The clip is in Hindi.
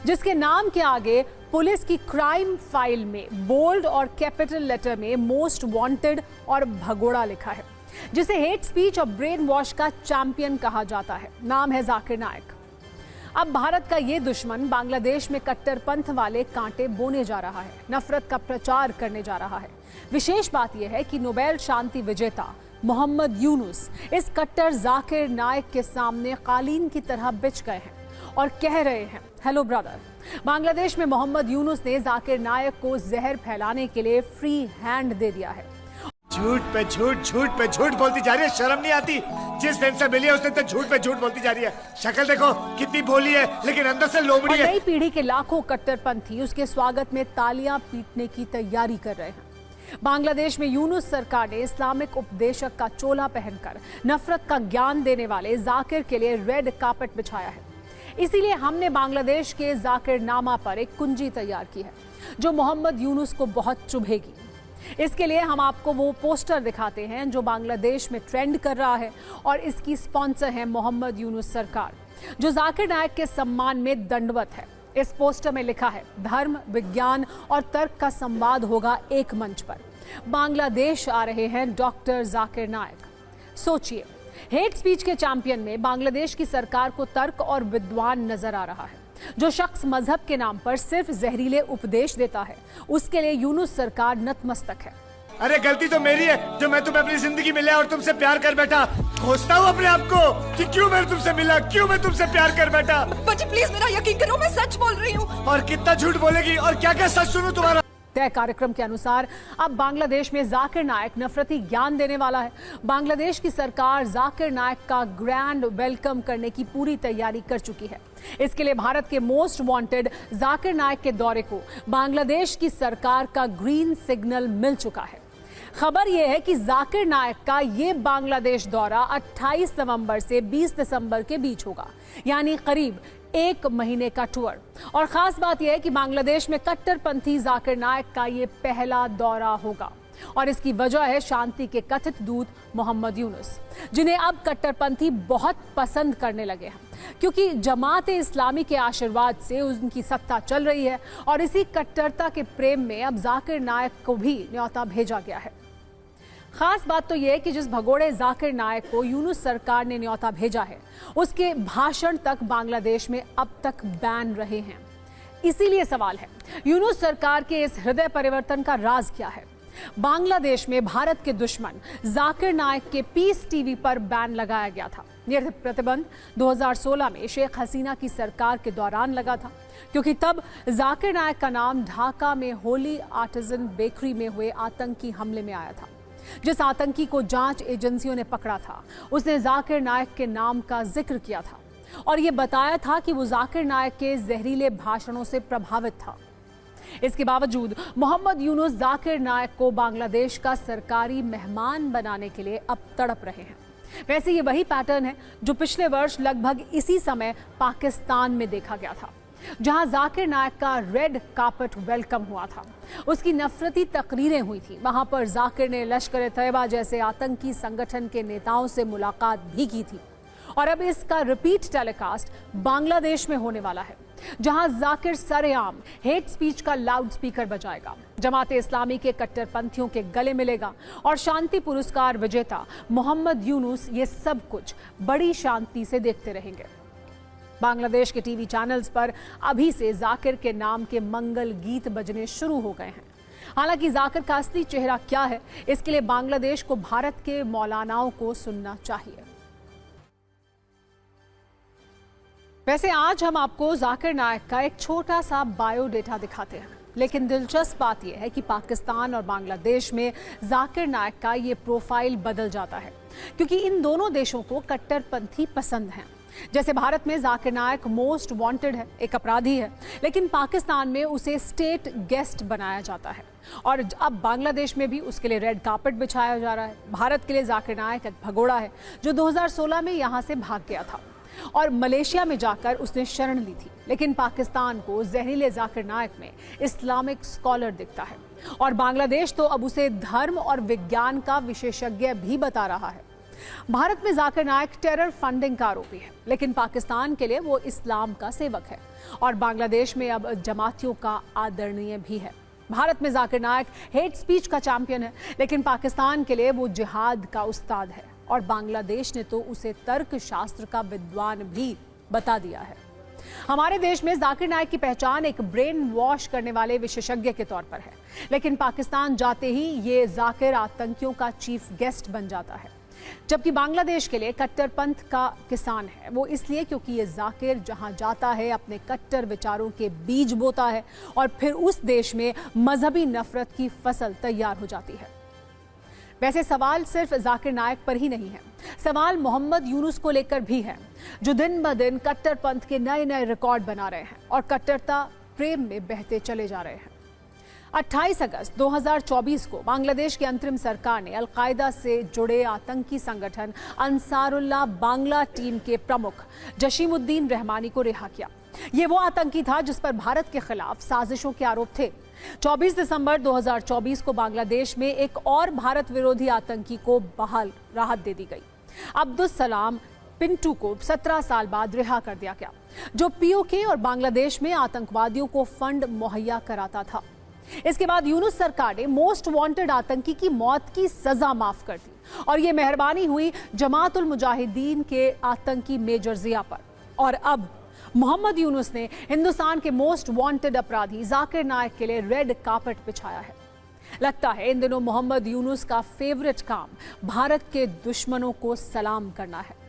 जिसके नाम के आगे पुलिस की क्राइम फाइल में बोल्ड और कैपिटल लेटर में मोस्ट वांटेड और भगोड़ा लिखा है, जिसे हेट स्पीच और ब्रेन वॉश का चैंपियन कहा जाता है। नाम है जाकिर नायक। अब भारत का ये दुश्मन बांग्लादेश में कट्टरपंथ वाले कांटे बोने जा रहा है, नफरत का प्रचार करने जा रहा है। विशेष बात यह है कि नोबेल शांति विजेता मोहम्मद यूनुस इस कट्टर जाकिर नायक के सामने कालीन की तरह बिछ गए हैं और कह रहे हैं, हेलो ब्रदर। बांग्लादेश में मोहम्मद यूनुस ने जाकिर नायक को जहर फैलाने के लिए फ्री हैंड दे दिया है। झूठ पे झूठ, झूठ पे झूठ बोलती जा रही है, शर्म नहीं आती? जिस दिन से मिली है उस दिन तक झूठ पे झूठ बोलती जा रही है। शक्ल देखो कितनी भोली है, लेकिन अंदर से लोमड़ी है। नई पीढ़ी के लाखों कट्टरपंथी उसके स्वागत में तालियां पीटने की तैयारी कर रहे हैं। बांग्लादेश में यूनुस सरकार ने इस्लामिक उपदेशक का चोला पहनकर नफरत का ज्ञान देने वाले जाकिर के लिए रेड कार्पेट बिछाया है। इसीलिए हमने बांग्लादेश के जाकिर नामा पर एक कुंजी तैयार की है जो मोहम्मद यूनुस को बहुत चुभेगी। इसके लिए हम आपको वो पोस्टर दिखाते हैं जो बांग्लादेश में ट्रेंड कर रहा है और इसकी स्पॉन्सर है मोहम्मद यूनुस सरकार, जो जाकिर नायक के सम्मान में दंडवत है। इस पोस्टर में लिखा है, धर्म, विज्ञान और तर्क का संवाद होगा एक मंच पर। बांग्लादेश आ रहे हैं डॉक्टर जाकिर नायक। सोचिए, हेट स्पीच के चैंपियन में बांग्लादेश की सरकार को तर्क और विद्वान नजर आ रहा है। जो शख्स मजहब के नाम पर सिर्फ जहरीले उपदेश देता है, उसके लिए यूनुस सरकार नतमस्तक है। अरे गलती तो मेरी है जो मैं तुम्हें अपनी जिंदगी मिला और तुमसे प्यार कर बैठा। खोजता हूँ अपने आप को कि क्यों मैं तुमसे मिला, क्यों मैं तुमसे प्यार कर बैठा। बच्चे प्लीज मेरा यकीन करो, मैं सच बोल रही हूँ। और कितना झूठ बोलेगी और क्या क्या सच सुनूं तुम्हारा? तय कार्यक्रम के अनुसार अब बांग्लादेश में जाकिर नायक नफरती ज्ञान देने वाला है। बांग्लादेश की सरकार जाकिर नायक का ग्रैंड वेलकम करने की पूरी तैयारी कर चुकी है। इसके लिए भारत के मोस्ट वांटेड जाकिर नायक के दौरे को बांग्लादेश की सरकार का ग्रीन सिग्नल मिल चुका है। खबर यह है कि जाकिर नायक का ये बांग्लादेश दौरा 28 नवंबर से 20 दिसंबर के बीच होगा, यानी करीब एक महीने का टूर। और खास बात यह है कि बांग्लादेश में कट्टरपंथी जाकिर नायक का ये पहला दौरा होगा और इसकी वजह है शांति के कथित दूत मोहम्मद यूनुस, जिन्हें अब कट्टरपंथी बहुत पसंद करने लगे हैं, क्योंकि जमात-ए इस्लामी के आशीर्वाद से उनकी सत्ता चल रही है और इसी कट्टरता के प्रेम में अब जाकिर नायक को भी न्योता भेजा गया है। खास बात तो यह है कि जिस भगोड़े जाकिर नायक को यूनुस सरकार ने न्योता भेजा है, उसके भाषण तक बांग्लादेश में अब तक बैन रहे हैं। इसीलिए सवाल है, यूनुस सरकार के इस हृदय परिवर्तन का राज क्या है? बांग्लादेश में भारत के दुश्मन जाकिर नायक के पीस टीवी पर बैन लगाया गया था। यह प्रतिबंध 2016 में शेख हसीना की सरकार के दौरान लगा था, क्योंकि तब जाकिर नायक का नाम ढाका में होली आर्टिजन बेकरी में हुए आतंकी हमले में आया था। जिस आतंकी को जांच एजेंसियों ने पकड़ा था, उसने जाकिर नायक के नाम का जिक्र किया था और यह बताया था कि वो जाकिर नायक के जहरीले भाषणों से प्रभावित था। इसके बावजूद मोहम्मद यूनुस जाकिर नायक को बांग्लादेश का सरकारी मेहमान बनाने के लिए अब तड़प रहे हैं। वैसे ये वही पैटर्न है जो पिछले वर्ष लगभग इसी समय पाकिस्तान में देखा गया था, जहां जाकिर नायक का रेड कार्पेट वेलकम हुआ था। उसकी नफरती तकरीरें हुई थी। वहां पर जाकिर ने लश्कर-ए-तैयबा जैसे आतंकी संगठन के नेताओं से मुलाकात भी की थी। और अब इसका रिपीट टेलीकास्ट बांग्लादेश में होने वाला है, जहां जाकिर सरेआम हेट स्पीच का लाउड स्पीकर बजाएगा, जमात इस्लामी के कट्टरपंथियों के गले मिलेगा और शांति पुरस्कार विजेता मोहम्मद यूनुस ये सब कुछ बड़ी शांति से देखते रहेंगे। बांग्लादेश के टीवी चैनल्स पर अभी से जाकिर के नाम के मंगल गीत बजने शुरू हो गए हैं। हालांकि जाकिर का असली चेहरा क्या है, इसके लिए बांग्लादेश को भारत के मौलानाओं को सुनना चाहिए। वैसे आज हम आपको जाकिर नायक का एक छोटा सा बायोडेटा दिखाते हैं, लेकिन दिलचस्प बात यह है कि पाकिस्तान और बांग्लादेश में जाकिर नायक का ये प्रोफाइल बदल जाता है, क्योंकि इन दोनों देशों को कट्टरपंथी पसंद हैं। जैसे भारत में जाकिर नायक मोस्ट वांटेड है, एक अपराधी है, लेकिन पाकिस्तान में उसे स्टेट गेस्ट बनाया जाता है और अब बांग्लादेश में भी उसके लिए रेड कार्पेट बिछाया जा रहा है। भारत के लिए जाकिर नायक एक भगोड़ा है जो 2016 में यहां से भाग गया था और मलेशिया में जाकर उसने शरण ली थी, लेकिन पाकिस्तान को जहरीले जाकिर नायक में इस्लामिक स्कॉलर दिखता है और बांग्लादेश तो अब उसे धर्म और विज्ञान का विशेषज्ञ भी बता रहा है। भारत में जाकिर नाइक टेरर फंडिंग का आरोपी है, लेकिन पाकिस्तान के लिए वो इस्लाम का सेवक है और बांग्लादेश में अब जमातियों का आदरणीय भी है। भारत में जाकिर नाइक हेट स्पीच का चैंपियन है, लेकिन पाकिस्तान के लिए वो जिहाद का उस्ताद है और बांग्लादेश ने तो उसे तर्क शास्त्र का विद्वान भी बता दिया है। हमारे देश में जाकिर नाइक की पहचान एक ब्रेन वॉश करने वाले विशेषज्ञ के तौर पर है, लेकिन पाकिस्तान जाते ही ये जाकिर आतंकियों का चीफ गेस्ट बन जाता है। जबकि बांग्लादेश के लिए कट्टरपंथ का किसान है वो इसलिए क्योंकि ये जाकिर जहां जाता है अपने कट्टर विचारों के बीज बोता है और फिर उस देश में मजहबी नफरत की फसल तैयार हो जाती है। वैसे सवाल सिर्फ जाकिर नाइक पर ही नहीं है, सवाल मोहम्मद यूनुस को लेकर भी है, जो दिन ब दिन कट्टरपंथ के नए नए रिकॉर्ड बना रहे हैं और कट्टरता प्रेम में बहते चले जा रहे हैं। 28 अगस्त 2024 को बांग्लादेश की अंतरिम सरकार ने अलकायदा से जुड़े आतंकी संगठन अंसारुल्लाह बांग्ला टीम के प्रमुख जशीमुद्दीन रहमानी को रिहा किया। ये वो आतंकी था जिस पर भारत के खिलाफ साजिशों के आरोप थे। 24 दिसंबर 2024 को बांग्लादेश में एक और भारत विरोधी आतंकी को बहाल राहत दे दी गई। अब्दुल सलाम पिंटू को 17 साल बाद रिहा कर दिया गया, जो पीओके और बांग्लादेश में आतंकवादियों को फंड मुहैया कराता था। इसके बाद यूनुस सरकार ने मोस्ट वांटेड आतंकी की मौत की सजा माफ कर दी और यह मेहरबानी हुई जमात उल मुजाहिदीन के आतंकी मेजर जिया पर। और अब मोहम्मद यूनुस ने हिंदुस्तान के मोस्ट वांटेड अपराधी जाकिर नाइक के लिए रेड कार्पेट बिछाया है। लगता है इन दिनों मोहम्मद यूनुस का फेवरेट काम भारत के दुश्मनों को सलाम करना है।